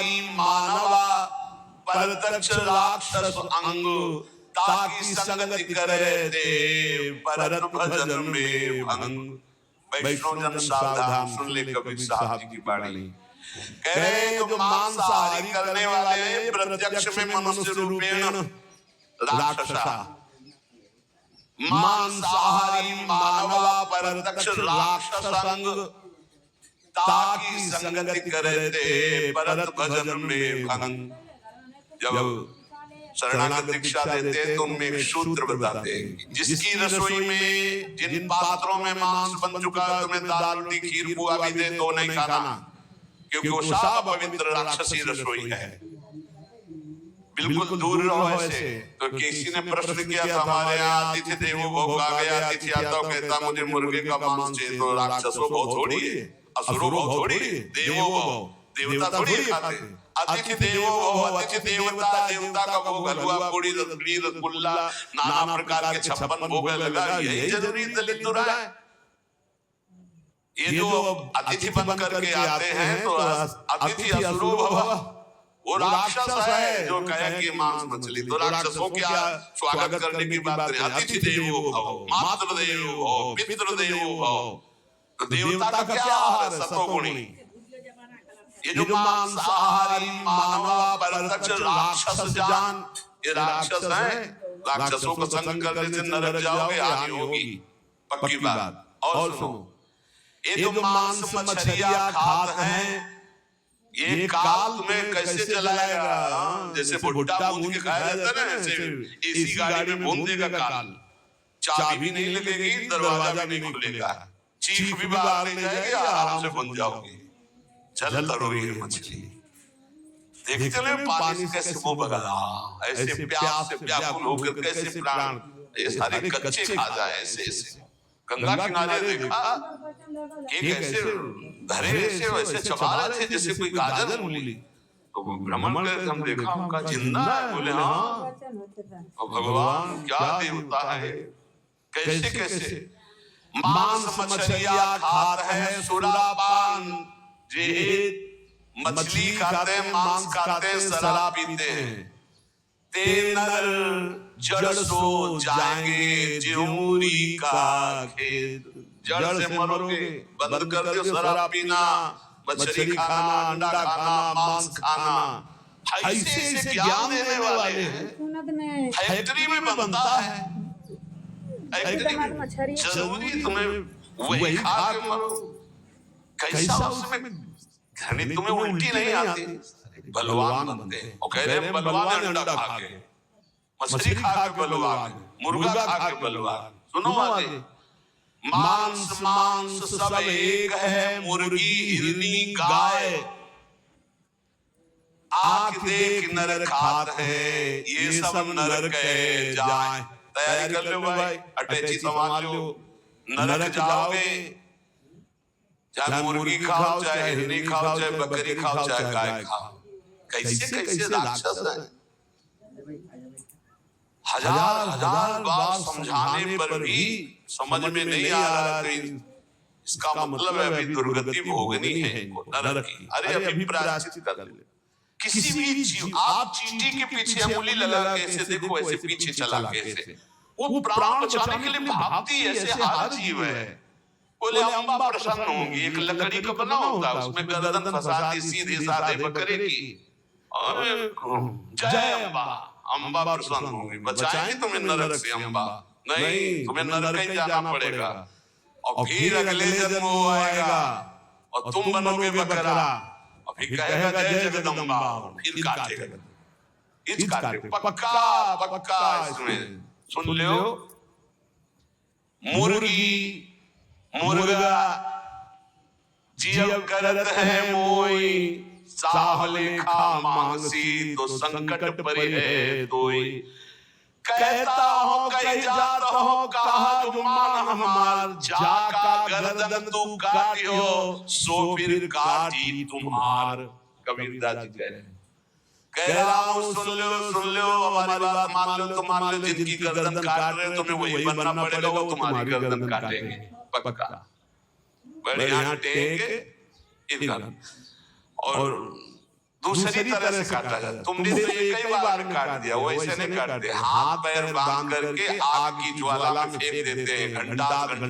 मांसाहारी मानवा परतक्ष राक्षस अंग ताकि संगति करे ते परत भजन में भंग। वैष्णव जन सावधान सुन ले कबीर साहब जी की बाणी। कह रहे जो मांसाहारी करने वाले प्रत्यक्ष में मनुष्य रूपेण राक्षसा, मांसाहारी मानवा परतक्ष राक्षसंग ताकि संगति करे ते परत भजन में भंग। जब शरणागत दीक्षा देते तो उनमें एक सूत्र बताते हैं, जिसकी रसोई में जिन पात्रों में मांस बन चुका है तुम्हें दाल रोटी खीर पुआ भी दे तो नहीं खाना, क्योंकि वो सब पवित्र राक्षसी रसोई है। बिल्कुल दूर रहो ऐसे। तो किसी ने प्रश्न किया था हमारे यहाँ अतिथि देवो भव आ गया, अतिथि आता हो कहता मुझे मुर्गे का मांस चाहिए, तो राक्षसों भव थोड़ी है, असुरों भव थोड़ी है, देवो भव देवता थोड़ी खाते। अतिथि देवो भव, अतिथि देवता, देवता का भोग हलवा पूड़ी रसगुल्ली रसगुल्ला नाना प्रकार के 56 भोग लगा, यही जरूरी दलित दुरा है। ये जो अतिथि बन करके आते हैं तो अतिथि असुरो भव, वो राक्षस है जो कहे कि मांस मछली, तो राक्षसों क्या स्वागत करने की बात करें। अतिथि देवो भव, मातृ देवो भव, पितृ देवो भव, तो देवता का क्या आहार है सतोगुणी। ये जो मांसाहारी मानवा परतक्ष राक्षस जान, ये राक्षस है, राक्षसों को संग करने से नरक जाओगे, हानि होगी पक्की बात। और सुनो, ये जो मांस मछलियां खाते हैं ये काल में कैसे चलाएगा। जैसे भुट्टा भून के खाया जाता है ना, ऐसे इसी गाड़ी में भून देगा काल, चाबी नहीं लगेगी, दरवाजा भी नहीं खुलेगा, चीख भी बाहर नहीं जाएगी, आराम से बन जाओगे। जल तरो ये मछली, देखते चले पानी कैसे मुंह बगला, ऐसे प्यास से व्याकुल होकर कैसे प्राण ये सारे कच्चे खा जाए ऐसे ऐसे। गंगा किनारे देखा एक ऐसे धरे ऐसे वैसे चबा रहे थे जैसे कोई गाजर मूली, तो भ्रमण करके हम देखा उनका जिंदा है। बोले हाँ भगवान क्या देवता है, कैसे कैसे। मांस मछलियां खाते हैं सुरापान, जे मछली खाते हैं मांस खाते हैं शराब पीते हैं, ते नर जड़ सो जाएंगे ज्योरी का खेत। जड़ से मरोगे, बंद कर दो शराब पीना, मछली खाना, अंडा खाना, मांस खाना। ऐसे ऐसे ज्ञान देने वाले हैं। फैक्ट्री में बनता है, फैक्ट्री में जरूरी तुम्हें वही खा के मरो। कैसा उसमें घनी तुम्हें उल्टी नहीं आती, बलवान बनते हैं। और कह रहे हैं बलवान अंडा खा के, मछली खा के बलवान, मुर्गा खा के बलवान। सुनो आगे, मांस मांस सब एक है, मुर्गी हिरनी गाय, आंख देख नर खात है, ये सब नर कहे जाए। तैयारी कर लो भाई, अटैची संभाल लो, नरक जाओगे। चाहे मुर्गी खाओ, चाहे हिरनी खाओ, चाहे बकरी खाओ, चाहे गाय खाओ। कैसे कैसे राक्षस हैं। हजार हजार बार समझाने पर भी समझ में नहीं आ रहा कि इसका मतलब है अभी दुर्गति भोगनी है नरक की। अरे अभी प्रायश्चित कर ले। किसी भी जीव, आप चींटी के पीछे अंगुली लगा के ऐसे देखो, ऐसे पीछे चला के ऐसे, वो प्राण बचाने के लिए भागती है, ऐसे हर जीव है। बोले अम्बा प्रसन्न होंगी, एक लकड़ी का बना होता है उसमें गर्दन फंसाती सीधे साधे बकरे की, और जय अम्बा, अम्बा प्रसन्न होंगी, बचाएंगे तुम्हें नरक से अम्बा। नहीं, तुम्हें नरक ही जाना पड़ेगा, और फिर अगले जन्म वो आएगा और तुम बनोगे बकरा, और फिर कहेगा जय जगदम्बा, फिर काटेगा। इस काटे पक्का पक्का इसमें सुन लो। मुर्गी मुर्गा जियब करत है मोई, साह लेखा मांगसी तो संकट परि है दोई। कहता हो कहीं जात हो, कहा जो मान हमार, जाका गर्दन तू काटियो, सो फिर काटी तुम्हार। कबीरदास जी कह रहा हूँ सुन लो हमारी बात मान लो, तो मान लो जिनकी गर्दन काट रहे तुम्हें वही बनना पड़ेगा, वो तुम्हारी गर्दन काटेंगे पक्का। बढ़िया टेक इनका। और दूसरी तरह से काटा जाता। तुमने तो ये कई बार काट दिया, वो ऐसे नहीं काटते, हाथ पैर बांध करके आग की ज्वाला में फेंक देते हैं, घंटा घंटा